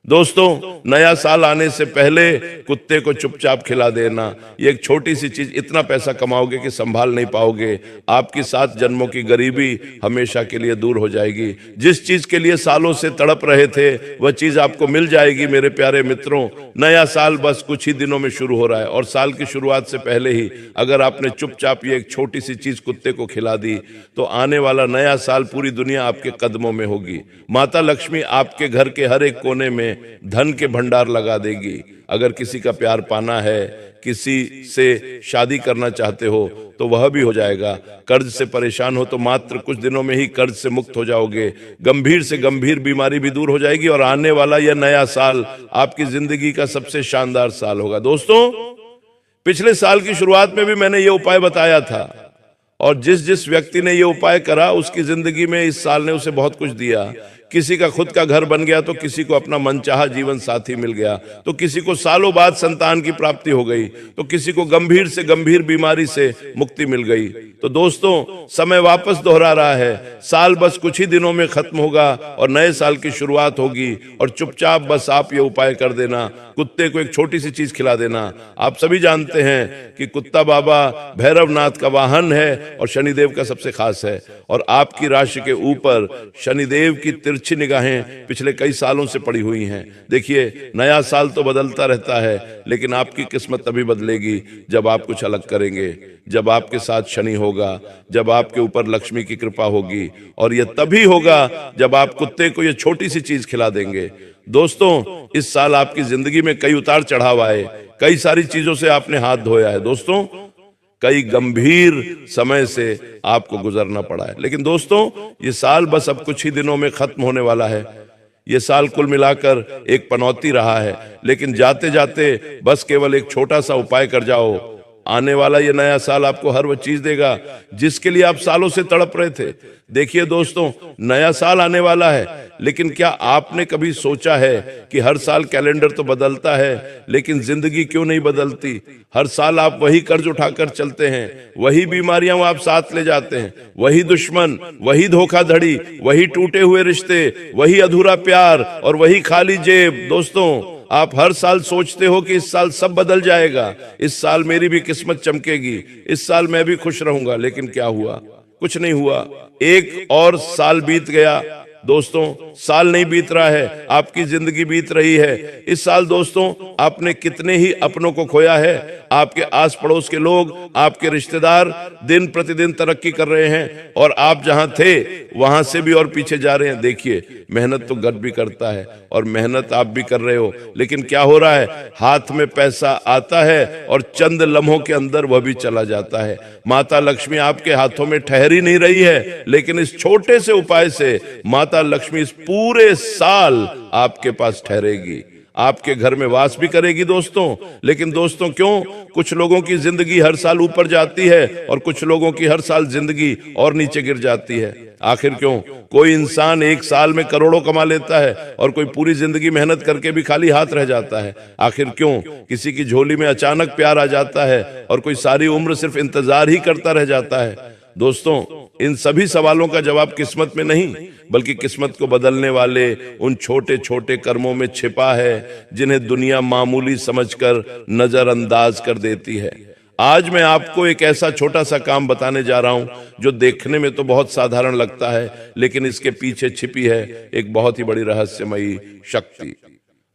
दोस्तों, नया साल आने से पहले कुत्ते को चुपचाप खिला देना, ये एक छोटी सी चीज, इतना पैसा कमाओगे कि संभाल नहीं पाओगे। आपकी 7 जन्मों की गरीबी हमेशा के लिए दूर हो जाएगी। जिस चीज के लिए सालों से तड़प रहे थे वह चीज आपको मिल जाएगी। मेरे प्यारे मित्रों, नया साल बस कुछ ही दिनों में शुरू हो रहा है और साल की शुरुआत से पहले ही अगर आपने चुपचाप ये एक छोटी सी चीज कुत्ते को खिला दी तो आने वाला नया साल पूरी दुनिया आपके कदमों में होगी। माता लक्ष्मी आपके घर के हर एक कोने में धन के भंडार लगा देगी। अगर किसी का प्यार पाना है, किसी से शादी करना चाहते हो तो वह भी हो जाएगा। कर्ज से परेशान हो तो मात्र कुछ दिनों में ही कर्ज से मुक्त हो जाओगे। गंभीर से गंभीर बीमारी भी दूर हो जाएगी और आने वाला यह नया साल आपकी जिंदगी का सबसे शानदार साल होगा। दोस्तों, पिछले साल की शुरुआत में भी मैंने ये उपाय बताया था और जिस जिस व्यक्ति ने ये उपाय करा उसकी जिंदगी में इस साल ने उसे बहुत कुछ दिया। किसी का खुद का घर बन गया तो किसी को अपना मनचाहा जीवन साथी मिल गया, तो किसी को सालों बाद संतान की प्राप्ति हो गई, तो किसी को गंभीर से गंभीर बीमारी से मुक्ति मिल गई। तो दोस्तों, समय वापस दोहरा रहा है। साल बस कुछ ही दिनों में खत्म होगा और नए साल की शुरुआत होगी और चुपचाप बस आप ये उपाय कर देना, कुत्ते को एक छोटी सी चीज खिला देना। आप सभी जानते हैं कि कुत्ता बाबा भैरवनाथ का वाहन है और शनिदेव का सबसे खास है और आपकी राशि के ऊपर शनिदेव की तिरछी निगाहें पिछले कई सालों से पड़ी हुई हैं। देखिए, नया साल तो बदलता रहता है लेकिन आपकी किस्मत तभी बदलेगी जब आप कुछ अलग करेंगे, जब आपके साथ शनि होगा, जब आपके ऊपर लक्ष्मी की कृपा होगी और यह तभी होगा जब आप कुत्ते को यह छोटी सी चीज खिला देंगे। दोस्तों, इस साल आपकी जिंदगी में कई उतार चढ़ाव आए, कई सारी चीजों से आपने हाथ धोया है। दोस्तों, कई गंभीर समय से आपको गुजरना पड़ा है, लेकिन दोस्तों ये साल बस अब कुछ ही दिनों में खत्म होने वाला है। ये साल कुल मिलाकर एक पनौती रहा है, लेकिन जाते जाते बस केवल एक छोटा सा उपाय कर जाओ। आने वाला ये नया साल आपको हर वो चीज देगा जिसके लिए आप सालों से तड़प रहे थे। देखिए दोस्तों, नया साल आने वाला है, लेकिन क्या आपने कभी सोचा है कि हर साल कैलेंडर तो बदलता है लेकिन जिंदगी क्यों नहीं बदलती? हर साल आप वही कर्ज उठाकर चलते हैं, वही बीमारियां आप साथ ले जाते हैं, वही दुश्मन, वही धोखाधड़ी, वही टूटे हुए रिश्ते, वही अधूरा प्यार और वही खाली जेब। दोस्तों, आप हर साल सोचते हो कि इस साल सब बदल जाएगा, इस साल मेरी भी किस्मत चमकेगी, इस साल मैं भी खुश रहूंगा, लेकिन क्या हुआ? कुछ नहीं हुआ। एक और साल बीत गया। दोस्तों, साल नहीं बीत रहा है, आपकी जिंदगी बीत रही है। इस साल दोस्तों आपने कितने ही अपनों को खोया है। आपके आस पड़ोस के लोग, आपके रिश्तेदार दिन प्रतिदिन तरक्की कर रहे हैं और आप जहां थे वहां से भी और पीछे जा रहे हैं। देखिए, मेहनत तो गर्व भी करता है और मेहनत आप भी कर रहे हो, लेकिन क्या हो रहा है? हाथ में पैसा आता है और चंद लम्हों के अंदर वह भी चला जाता है। माता लक्ष्मी आपके हाथों में ठहरी नहीं रही है, लेकिन इस छोटे से उपाय से माता लक्ष्मी इस पूरे साल आपके पास ठहरेगी, आपके घर में वास भी करेगी। दोस्तों, लेकिन दोस्तों क्यों कुछ लोगों की जिंदगी हर साल ऊपर जाती है और कुछ लोगों की हर साल जिंदगी और नीचे गिर जाती है? आखिर क्यों? कोई इंसान एक साल में करोड़ों कमा लेता है और कोई पूरी जिंदगी मेहनत करके भी खाली हाथ रह जाता है। आखिर क्यों? किसी की झोली में अचानक प्यार आ जाता है और कोई सारी उम्र सिर्फ इंतजार ही करता रह जाता है। दोस्तों, इन सभी सवालों का जवाब किस्मत में नहीं बल्कि किस्मत को बदलने वाले उन छोटे छोटे कर्मों में छिपा है जिन्हें दुनिया मामूली समझकर नजरअंदाज कर देती है। आज मैं आपको एक ऐसा छोटा सा काम बताने जा रहा हूं जो देखने में तो बहुत साधारण लगता है, लेकिन इसके पीछे छिपी है एक बहुत ही बड़ी रहस्यमयी शक्ति।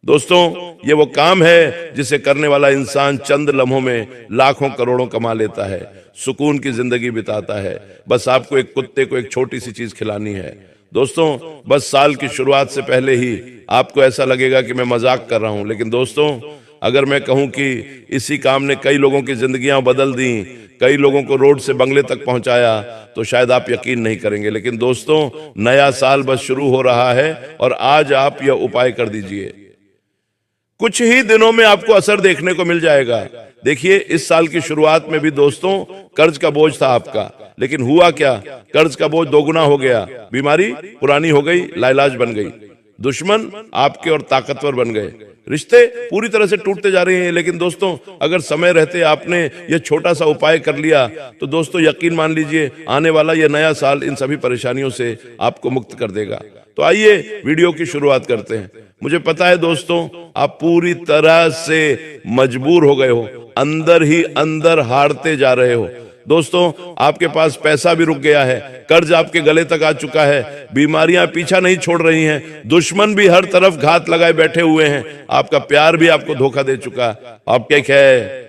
दोस्तों, ये वो काम है जिसे करने वाला इंसान चंद लम्हों में लाखों करोड़ों कमा लेता है, सुकून की जिंदगी बिताता है। बस आपको एक कुत्ते को एक छोटी सी चीज खिलानी है। दोस्तों, बस साल की शुरुआत से पहले ही आपको ऐसा लगेगा कि मैं मजाक कर रहा हूं, लेकिन दोस्तों अगर मैं कहूं कि इसी काम ने कई लोगों की जिंदगियां बदल दी, कई लोगों को रोड से बंगले तक पहुंचाया, तो शायद आप यकीन नहीं करेंगे। लेकिन दोस्तों, नया साल बस शुरू हो रहा है और आज आप यह उपाय कर दीजिए। कुछ ही दिनों में आपको असर देखने को मिल जाएगा। देखिए, इस साल की शुरुआत में भी दोस्तों कर्ज का बोझ था आपका, लेकिन हुआ क्या? कर्ज का बोझ दोगुना हो गया, बीमारी पुरानी हो गई, लाइलाज बन गई, दुश्मन आपके और ताकतवर बन गए, रिश्ते पूरी तरह से टूटते जा रहे हैं। लेकिन दोस्तों, अगर समय रहते आपने ये छोटा सा उपाय कर लिया तो दोस्तों यकीन मान लीजिए, आने वाला ये नया साल इन सभी परेशानियों से आपको मुक्त कर देगा। तो आइए वीडियो की शुरुआत करते हैं। मुझे पता है दोस्तों, आप पूरी तरह से मजबूर हो गए हो, अंदर ही अंदर हारते जा रहे हो। दोस्तों, आपके पास पैसा भी रुक गया है, कर्ज आपके गले तक आ चुका है, बीमारियां पीछा नहीं छोड़ रही हैं, दुश्मन भी हर तरफ घात लगाए बैठे हुए हैं, आपका प्यार भी आपको धोखा दे चुका, आप क्या है,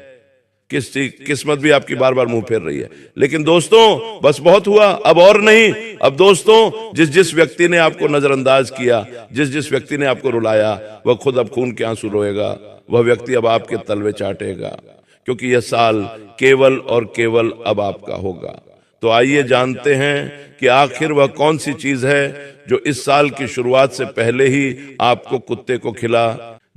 किस्मत भी आपकी बार बार मुंह फेर रही है। लेकिन दोस्तों, बस बहुत हुआ, अब और नहीं। अब दोस्तों, जिस जिस व्यक्ति ने आपको नजरअंदाज किया, जिस जिस व्यक्ति ने आपको रुलाया, वह खुद अब खून के आंसू रोएगा, वह व्यक्ति अब आपके तलवे चाटेगा, क्योंकि यह साल केवल और केवल अब आपका होगा। तो आइए जानते हैं कि आखिर वह कौन सी चीज है जो इस साल की शुरुआत से पहले ही आपको कुत्ते को खिला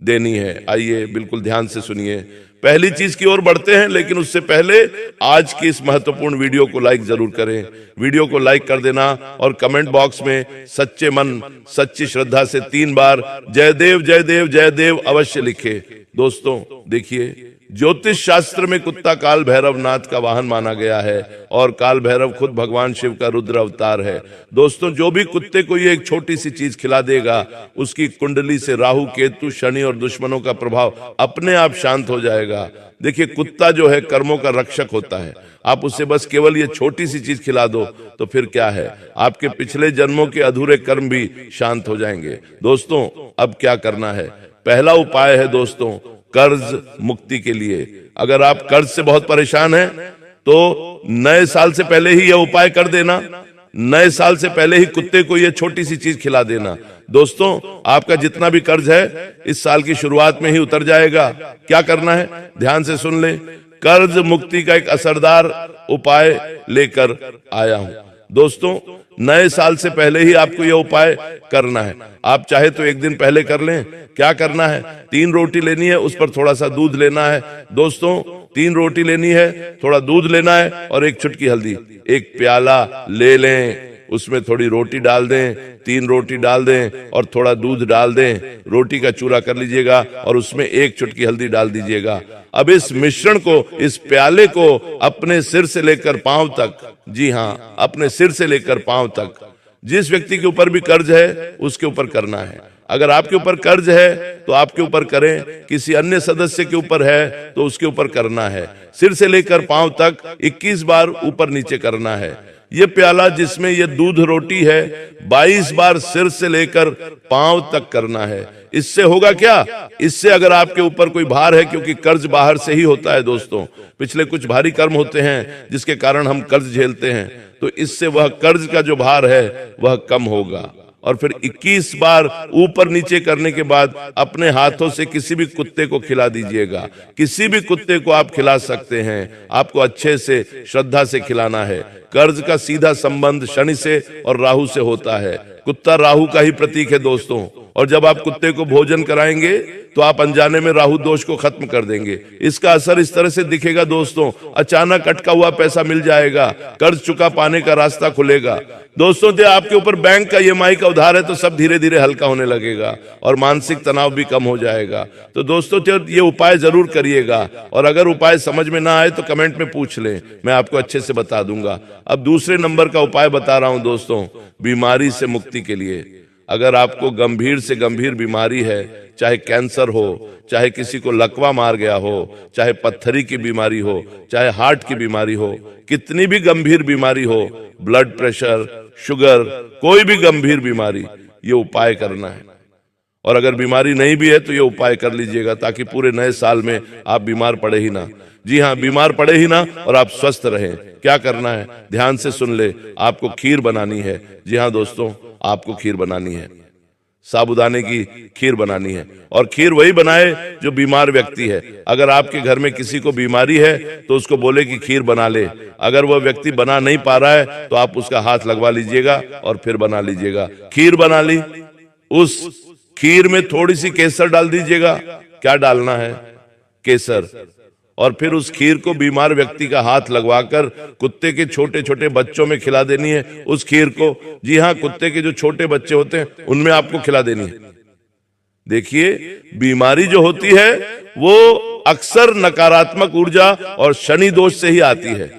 देनी है। आइए बिल्कुल ध्यान से सुनिए। पहली चीज की ओर बढ़ते हैं, लेकिन उससे पहले आज की इस महत्वपूर्ण वीडियो को लाइक जरूर करें। वीडियो को लाइक कर देना और कमेंट बॉक्स में सच्चे मन सच्ची श्रद्धा से 3 बार जय देव जय देव जय देव अवश्य लिखे। दोस्तों देखिए, ज्योतिष शास्त्र में कुत्ता काल भैरव नाथ का वाहन माना गया है और काल भैरव खुद भगवान शिव का रुद्र अवतार है। दोस्तों, जो भी कुत्ते को ये एक छोटी सी चीज खिला देगा, उसकी कुंडली से राहु केतु शनि और दुश्मनों का प्रभाव अपने आप शांत हो जाएगा। देखिए, कुत्ता जो है कर्मों का रक्षक होता है। आप उसे बस केवल ये छोटी सी चीज खिला दो तो फिर क्या है, आपके पिछले जन्मों के अधूरे कर्म भी शांत हो जाएंगे। दोस्तों, अब क्या करना है? पहला उपाय है दोस्तों, कर्ज मुक्ति के लिए। अगर आप कर्ज से बहुत परेशान हैं तो नए साल से पहले ही यह उपाय कर देना। नए साल से पहले ही कुत्ते को यह छोटी सी चीज खिला देना। दोस्तों, आपका जितना भी कर्ज है इस साल की शुरुआत में ही उतर जाएगा। क्या करना है, ध्यान से सुन ले। कर्ज मुक्ति का एक असरदार उपाय लेकर आया हूं। दोस्तों, नए साल से पहले ही आपको यह उपाय करना है। आप चाहे तो एक दिन पहले कर लें। क्या करना है, 3 रोटी लेनी है, उस पर थोड़ा सा दूध लेना है। दोस्तों, 3 रोटी लेनी है, थोड़ा दूध लेना है और 1 चुटकी हल्दी। 1 प्याला ले लें, उसमें थोड़ी रोटी डाल दें, 3 रोटी डाल दें और थोड़ा दूध डाल दें। रोटी का चूरा कर लीजिएगा और उसमें 1 चुटकी हल्दी डाल दीजिएगा। अब इस मिश्रण को, इस प्याले को अपने सिर से लेकर पांव तक, जी हाँ, अपने सिर से लेकर पांव तक, जिस व्यक्ति के ऊपर भी कर्ज है उसके ऊपर करना है। अगर आपके ऊपर कर्ज है तो आपके ऊपर करें, किसी अन्य सदस्य के ऊपर है तो उसके ऊपर करना है। सिर से लेकर पांव तक 21 बार ऊपर नीचे करना है। ये प्याला जिसमें ये दूध रोटी है 22 बार सिर से लेकर पांव तक करना है। इससे होगा क्या, इससे अगर आपके ऊपर कोई भार है, क्योंकि कर्ज बाहर से ही होता है दोस्तों, पिछले कुछ भारी कर्म होते हैं जिसके कारण हम कर्ज झेलते हैं, तो इससे वह कर्ज का जो भार है वह कम होगा। और फिर 21 बार ऊपर नीचे करने के बाद अपने हाथों से किसी भी कुत्ते को खिला दीजिएगा। किसी भी कुत्ते को आप खिला सकते हैं, आपको अच्छे से श्रद्धा से खिलाना है। कर्ज का सीधा संबंध शनि से और राहु से होता है। कुत्ता राहु का ही प्रतीक है दोस्तों, और जब आप कुत्ते को भोजन कराएंगे तो आप अनजाने में राहु दोष को खत्म कर देंगे। इसका असर इस तरह से दिखेगा दोस्तों, अचानक अटका हुआ पैसा मिल जाएगा, कर्ज चुका पाने का रास्ता खुलेगा। दोस्तों, जो आपके ऊपर बैंक का EMI का उधार है तो सब धीरे धीरे हल्का होने लगेगा और मानसिक तनाव भी कम हो जाएगा। तो दोस्तों, ये उपाय जरूर करिएगा, और अगर उपाय समझ में ना आए तो कमेंट में पूछ लें, मैं आपको अच्छे से बता दूंगा। अब दूसरे नंबर का उपाय बता रहा हूं दोस्तों, बीमारी से मुक्ति के लिए। अगर आपको गंभीर से गंभीर बीमारी है, चाहे कैंसर हो, चाहे किसी को लकवा मार गया हो, चाहे पत्थरी की बीमारी हो, चाहे हार्ट की बीमारी हो, कितनी भी गंभीर बीमारी हो, ब्लड प्रेशर, शुगर, कोई भी गंभीर बीमारी, ये उपाय करना है। और अगर बीमारी नहीं भी है तो ये उपाय कर लीजिएगा, ताकि पूरे नए साल में आप बीमार पड़े ही ना। जी हाँ, बीमार पड़े ही ना और आप स्वस्थ रहें। क्या करना है, ध्यान से सुन ले। आपको खीर बनानी है। जी हाँ दोस्तों, आपको खीर बनानी है, साबूदाने की खीर बनानी है। और खीर वही बनाए जो बीमार व्यक्ति है। अगर आपके घर में किसी को बीमारी है तो उसको बोले कि खीर बना ले। अगर वह व्यक्ति बना नहीं पा रहा है तो आप उसका हाथ लगवा लीजिएगा और फिर बना लीजिएगा। खीर बना ली, उस खीर में थोड़ी सी केसर डाल दीजिएगा। क्या डालना है, केसर। और फिर उस खीर को बीमार व्यक्ति का हाथ लगवाकर कुत्ते के छोटे छोटे बच्चों में खिला देनी है। उस खीर को, जी हाँ, कुत्ते के जो छोटे बच्चे होते हैं उनमें आपको खिला देनी है। देखिए, बीमारी जो होती है वो अक्सर नकारात्मक ऊर्जा और शनि दोष से ही आती है।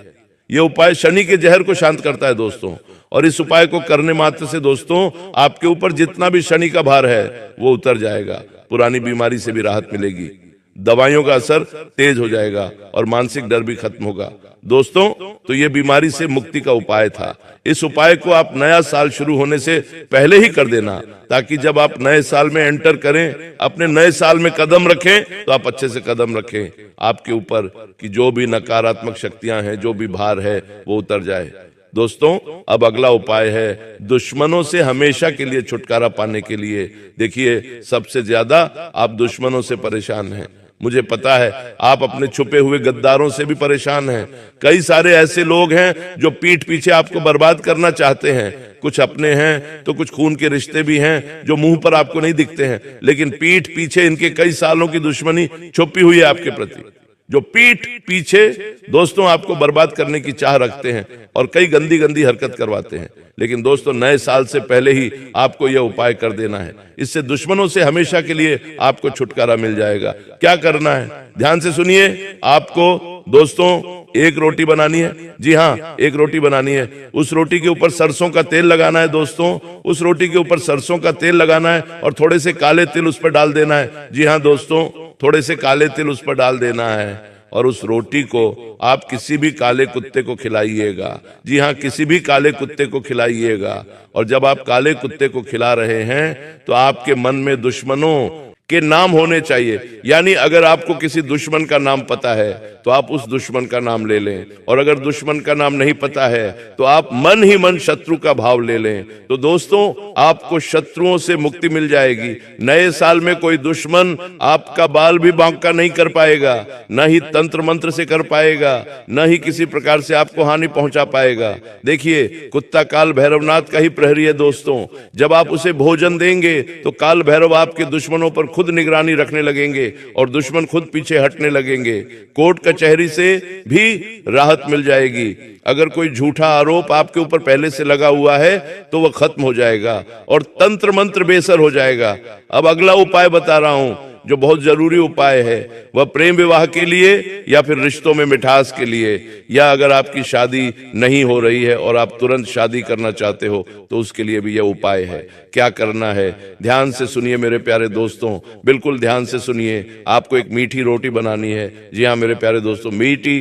ये उपाय शनि के जहर को शांत करता है दोस्तों, और इस उपाय को करने मात्र से दोस्तों आपके ऊपर जितना भी शनि का भार है वो उतर जाएगा, पुरानी बीमारी से भी राहत मिलेगी, दवाइयों का असर तेज हो जाएगा और मानसिक डर भी खत्म होगा। दोस्तों, तो ये बीमारी से मुक्ति का उपाय था। इस उपाय को आप नया साल शुरू होने से पहले ही कर देना, ताकि जब आप नए साल में एंटर करें, अपने नए साल में कदम रखें, तो आप अच्छे से कदम रखें, आपके ऊपर कि जो भी नकारात्मक शक्तियां हैं, जो भी भार है वो उतर जाए। दोस्तों, अब अगला उपाय है दुश्मनों से हमेशा के लिए छुटकारा पाने के लिए। देखिए, सबसे ज्यादा आप दुश्मनों से परेशान हैं, मुझे पता है आप अपने छुपे हुए गद्दारों से भी परेशान हैं। कई सारे ऐसे लोग हैं जो पीठ पीछे आपको बर्बाद करना चाहते हैं, कुछ अपने हैं तो कुछ खून के रिश्ते भी हैं जो मुंह पर आपको नहीं दिखते हैं, लेकिन पीठ पीछे इनके कई सालों की दुश्मनी छुपी हुई है आपके प्रति, जो पीठ पीछे दोस्तों आपको बर्बाद करने की चाह रखते हैं और कई गंदी गंदी हरकत करवाते हैं। लेकिन दोस्तों, नए साल से पहले ही आपको यह उपाय कर देना है, इससे दुश्मनों से हमेशा के लिए आपको छुटकारा मिल जाएगा। क्या करना है, ध्यान से सुनिए। आपको दोस्तों एक रोटी बनानी है, जी हाँ, एक रोटी बनानी है। उस रोटी के ऊपर सरसों का तेल लगाना है दोस्तों, उस रोटी के ऊपर सरसों का तेल लगाना है और थोड़े से काले तिल उस पर डाल देना है। जी हाँ दोस्तों, थोड़े से काले तिल उस पर डाल देना है और उस रोटी को आप किसी भी काले कुत्ते को खिलाइएगा। जी हाँ, किसी भी काले कुत्ते को खिलाइएगा। और जब आप काले कुत्ते को खिला रहे हैं तो आपके मन में दुश्मनों के नाम होने चाहिए, यानी अगर आपको किसी दुश्मन का नाम पता है तो आप उस दुश्मन का नाम ले लें, और अगर दुश्मन का नाम नहीं पता है तो आप मन ही मन शत्रु का भाव ले लें। तो दोस्तों, आपको शत्रुओं से मुक्ति मिल जाएगी। नए साल में कोई दुश्मन आपका बाल भी बांका नहीं कर पाएगा, न ही तंत्र मंत्र से कर पाएगा, न ही किसी प्रकार से आपको हानि पहुंचा पाएगा। देखिए, कुत्ता काल भैरवनाथ का ही प्रहरी है दोस्तों। जब आप उसे भोजन देंगे तो काल भैरव आपके दुश्मनों पर खुद निगरानी रखने लगेंगे और दुश्मन खुद पीछे हटने लगेंगे। कोर्ट कचहरी से भी राहत मिल जाएगी। अगर कोई झूठा आरोप आपके ऊपर पहले से लगा हुआ है तो वह खत्म हो जाएगा और तंत्र मंत्र बेसर हो जाएगा। अब अगला उपाय बता रहा हूं जो बहुत जरूरी उपाय है, वह प्रेम विवाह के लिए या फिर रिश्तों में मिठास के लिए, या अगर आपकी शादी नहीं हो रही है और आप तुरंत शादी करना चाहते हो तो उसके लिए भी यह उपाय है। क्या करना है, ध्यान से सुनिए मेरे प्यारे दोस्तों, बिल्कुल ध्यान से सुनिए। आपको एक मीठी रोटी बनानी है। जी हाँ मेरे प्यारे दोस्तों, मीठी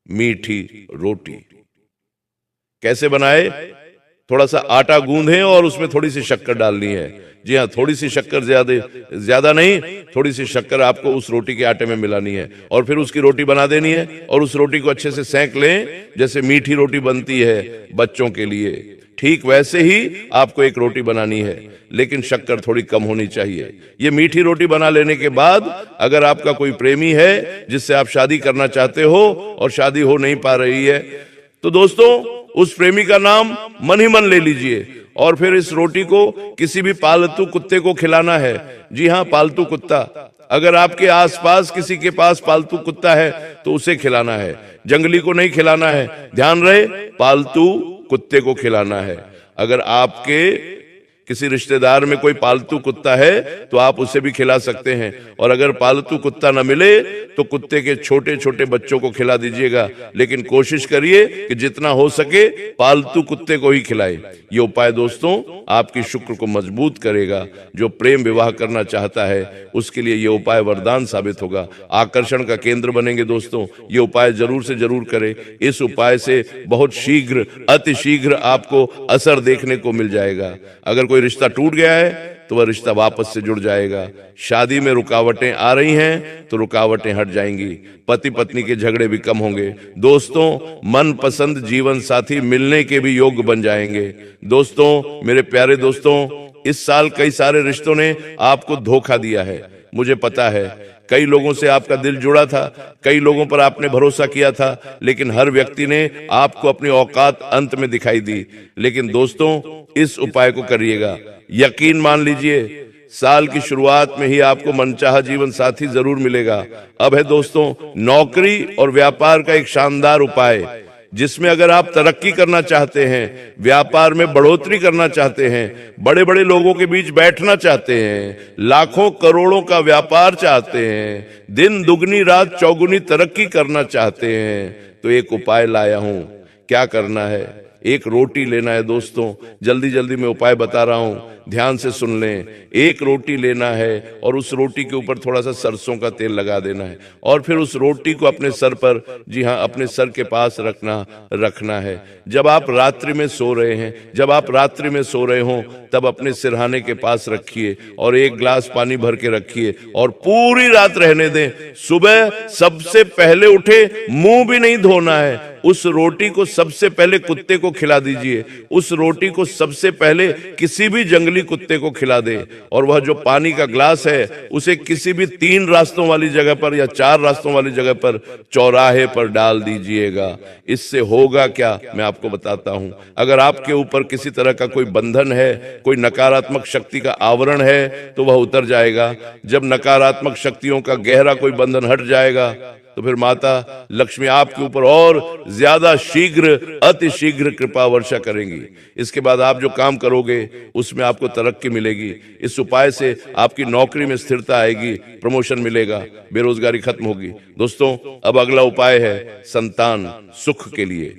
मीठी रोटी कैसे बनाए? थोड़ा सा आटा गूंदें और उसमें थोड़ी सी शक्कर डालनी है। जी हाँ, थोड़ी सी शक्कर, ज्यादा नहीं, थोड़ी सी शक्कर आपको उस रोटी के आटे में मिलानी है और फिर उसकी रोटी बना देनी है और उस रोटी को अच्छे से सेंक लें जैसे मीठी रोटी बनती है बच्चों के लिए। ठीक वैसे ही आपको एक रोटी बनानी है, लेकिन शक्कर थोड़ी कम होनी चाहिए। ये मीठी रोटी बना लेने के बाद अगर आपका कोई प्रेमी है जिससे आप शादी करना चाहते हो और शादी हो नहीं पा रही है, तो दोस्तों उस प्रेमी का नाम मन ही मन ले लीजिए और फिर इस रोटी को किसी भी पालतू कुत्ते को खिलाना है। जी हाँ, पालतू कुत्ता। अगर आपके आसपास किसी के पास पालतू कुत्ता है तो उसे खिलाना है, जंगली को नहीं खिलाना है। ध्यान रहे, पालतू कुत्ते को खिलाना है। अगर आपके किसी रिश्तेदार में कोई पालतू कुत्ता है तो आप उसे भी खिला सकते हैं, और अगर पालतू कुत्ता न मिले तो कुत्ते के छोटे छोटे बच्चों को खिला दीजिएगा, लेकिन कोशिश करिए कि जितना हो सके पालतू कुत्ते को ही खिलाए। ये उपाय दोस्तों आपकी शुक्र को मजबूत करेगा। जो प्रेम विवाह करना चाहता है उसके लिए ये उपाय वरदान साबित होगा, आकर्षण का केंद्र बनेंगे। दोस्तों ये उपाय जरूर से जरूर करें। इस उपाय से बहुत शीघ्र, अति शीघ्र आपको असर देखने को मिल जाएगा। अगर कोई रिश्ता टूट गया है तो वह रिश्ता वापस से जुड़ जाएगा। शादी में रुकावटें आ रही हैं तो रुकावटें हट जाएंगी। पति पत्नी के झगड़े भी कम होंगे। दोस्तों मनपसंद जीवन साथी मिलने के भी योग बन जाएंगे। दोस्तों मेरे प्यारे दोस्तों, इस साल कई सारे रिश्तों ने आपको धोखा दिया है, मुझे पता है। कई लोगों से आपका दिल जुड़ा था, कई लोगों पर आपने भरोसा किया था, लेकिन हर व्यक्ति ने आपको अपनी औकात अंत में दिखाई दी। लेकिन दोस्तों इस उपाय को करिएगा, यकीन मान लीजिए साल की शुरुआत में ही आपको मनचाहा जीवन साथी जरूर मिलेगा। अब है दोस्तों नौकरी और व्यापार का एक शानदार उपाय। जिसमें अगर आप तरक्की करना चाहते हैं, व्यापार में बढ़ोतरी करना चाहते हैं, बड़े बड़े लोगों के बीच बैठना चाहते हैं, लाखों करोड़ों का व्यापार चाहते हैं, दिन दुगनी रात चौगुनी तरक्की करना चाहते हैं, तो एक उपाय लाया हूं। क्या करना है? एक रोटी लेना है दोस्तों। जल्दी जल्दी मैं उपाय बता रहा हूं, ध्यान से सुन लें। एक रोटी लेना है और उस रोटी के ऊपर थोड़ा सा सरसों का तेल लगा देना है और फिर उस रोटी को अपने सर पर, जी हाँ, अपने सर के पास रखना है। जब आप रात्रि में सो रहे हैं, जब आप रात्रि में सो रहे हो, तब अपने सिरहाने के पास रखिए और एक गिलास पानी भर के रखिए और पूरी रात रहने दें। सुबह सबसे पहले उठे, मुंह भी नहीं धोना है, उस रोटी को सबसे पहले कुत्ते को खिला दीजिए। उस रोटी को सबसे पहले किसी भी जंगली कुत्ते को खिला दे और वह जो पानी का ग्लास है उसे किसी भी 3 रास्तों वाली जगह पर या 4 रास्तों वाली जगह पर चौराहे पर डाल दीजिएगा। इससे होगा क्या, मैं आपको बताता हूं। अगर आपके ऊपर किसी तरह का कोई बंधन है, कोई नकारात्मक शक्ति का आवरण है, तो वह उतर जाएगा। जब नकारात्मक शक्तियों का गहरा कोई बंधन हट जाएगा तो फिर माता लक्ष्मी आपके ऊपर और ज्यादा शीघ्र, अति शीघ्र कृपा वर्षा करेंगी। इसके बाद आप जो काम करोगे उसमें आपको तरक्की मिलेगी। इस उपाय से आपकी नौकरी में स्थिरता आएगी, प्रमोशन मिलेगा, बेरोजगारी खत्म होगी। दोस्तों, अब अगला उपाय है संतान सुख के लिए।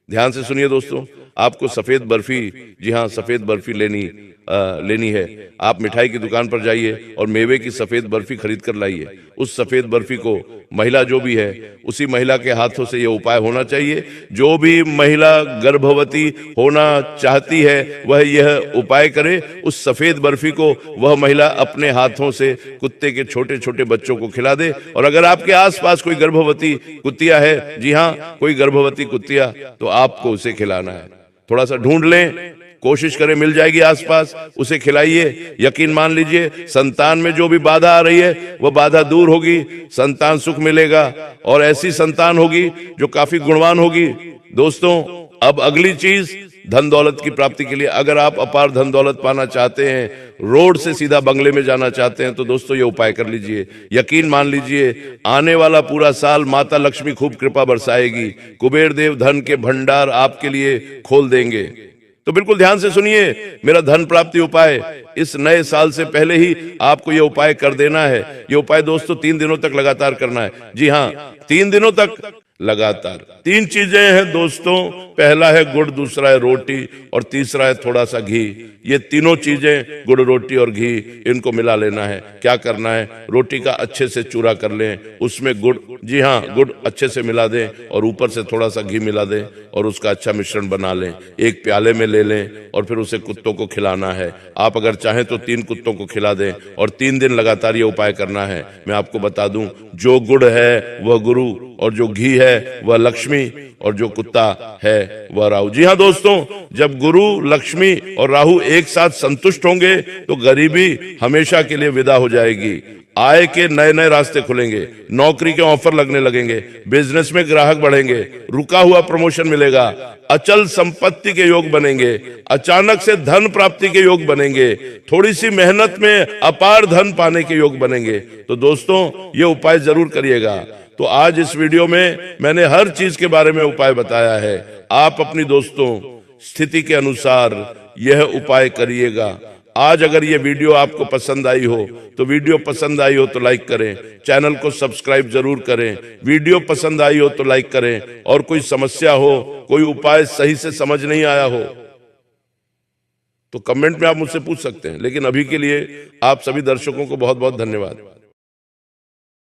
ध्यान से सुनिए दोस्तों, आपको सफेद बर्फी, जी हाँ, सफेद बर्फी लेनी है। आप मिठाई की दुकान पर जाइए और मेवे की सफेद बर्फी खरीद कर लाइए। उस सफेद बर्फी को महिला जो भी है, उसी महिला के हाथों से यह उपाय होना चाहिए। जो भी महिला गर्भवती होना चाहती है वह यह उपाय करे। उस सफेद बर्फी को वह महिला अपने हाथों से कुत्ते के छोटे छोटे बच्चों को खिला दे। और अगर आपके आसपास कोई गर्भवती कुत्तिया है, जी हाँ, कोई गर्भवती कुत्तिया, तो आपको उसे खिलाना है। थोड़ा सा ढूंढ लें, कोशिश करें, मिल जाएगी आसपास, उसे खिलाइए। यकीन मान लीजिए, संतान में जो भी बाधा आ रही है वह बाधा दूर होगी, संतान सुख मिलेगा और ऐसी संतान होगी जो काफी गुणवान होगी। दोस्तों, अब अगली चीज, धन दौलत की प्राप्ति के लिए अगर आप अपार धन दौलत पाना चाहते हैं, रोड से सीधा बंगले में जाना चाहते हैं, तो दोस्तों ये उपाय कर लीजिए। यकीन मान लीजिए, आने वाला पूरा साल माता लक्ष्मी खूब कृपा बरसाएगी, कुबेर देव धन के भंडार आपके लिए खोल देंगे। तो बिल्कुल ध्यान से सुनिए मेरा धन प्राप्ति उपाय। इस नए साल से पहले ही आपको यह उपाय कर देना है। यह उपाय दोस्तों 3 दिनों तक लगातार करना है। जी हाँ, 3 दिनों तक लगातार। 3 चीजें हैं दोस्तों, पहला है गुड़, दूसरा है रोटी और तीसरा है थोड़ा सा घी। ये तीनों चीजें, गुड़, रोटी और घी, इनको मिला लेना है। क्या करना है? रोटी का अच्छे से चूरा कर लें, उसमें गुड़, जी हाँ, गुड़ अच्छे से मिला दें और ऊपर से थोड़ा सा घी मिला दें और उसका अच्छा मिश्रण बना लें। एक प्याले में ले लें और फिर उसे कुत्तों को खिलाना है। आप अगर चाहें तो 3 कुत्तों को खिला दें और 3 दिन लगातार ये उपाय करना है। मैं आपको बता दूं, जो गुड़ है वह गुरु और जो घी है वह लक्ष्मी और जो कुत्ता है वह राहु। जी हाँ दोस्तों, जब गुरु, लक्ष्मी और राहु एक साथ संतुष्ट होंगे तो गरीबी हमेशा के लिए विदा हो जाएगी। आय के नए नए रास्ते खुलेंगे, नौकरी के ऑफर लगने लगेंगे, बिजनेस में ग्राहक बढ़ेंगे, रुका हुआ प्रमोशन मिलेगा, अचल संपत्ति के योग बनेंगे, अचानक से धन प्राप्ति के योग बनेंगे, थोड़ी सी मेहनत में अपार धन पाने के योग बनेंगे। तो दोस्तों ये उपाय जरूर करिएगा। तो आज इस वीडियो में मैंने हर चीज के बारे में उपाय बताया है। आप अपनी दोस्तों स्थिति के अनुसार यह उपाय करिएगा। आज अगर ये वीडियो आपको पसंद आई हो तो वीडियो पसंद आई हो तो लाइक करें, चैनल को सब्सक्राइब जरूर करें। वीडियो पसंद आई हो तो लाइक करें और कोई समस्या हो, कोई उपाय सही से समझ नहीं आया हो तो कमेंट में आप मुझसे पूछ सकते हैं। लेकिन अभी के लिए आप सभी दर्शकों को बहुत बहुत धन्यवाद।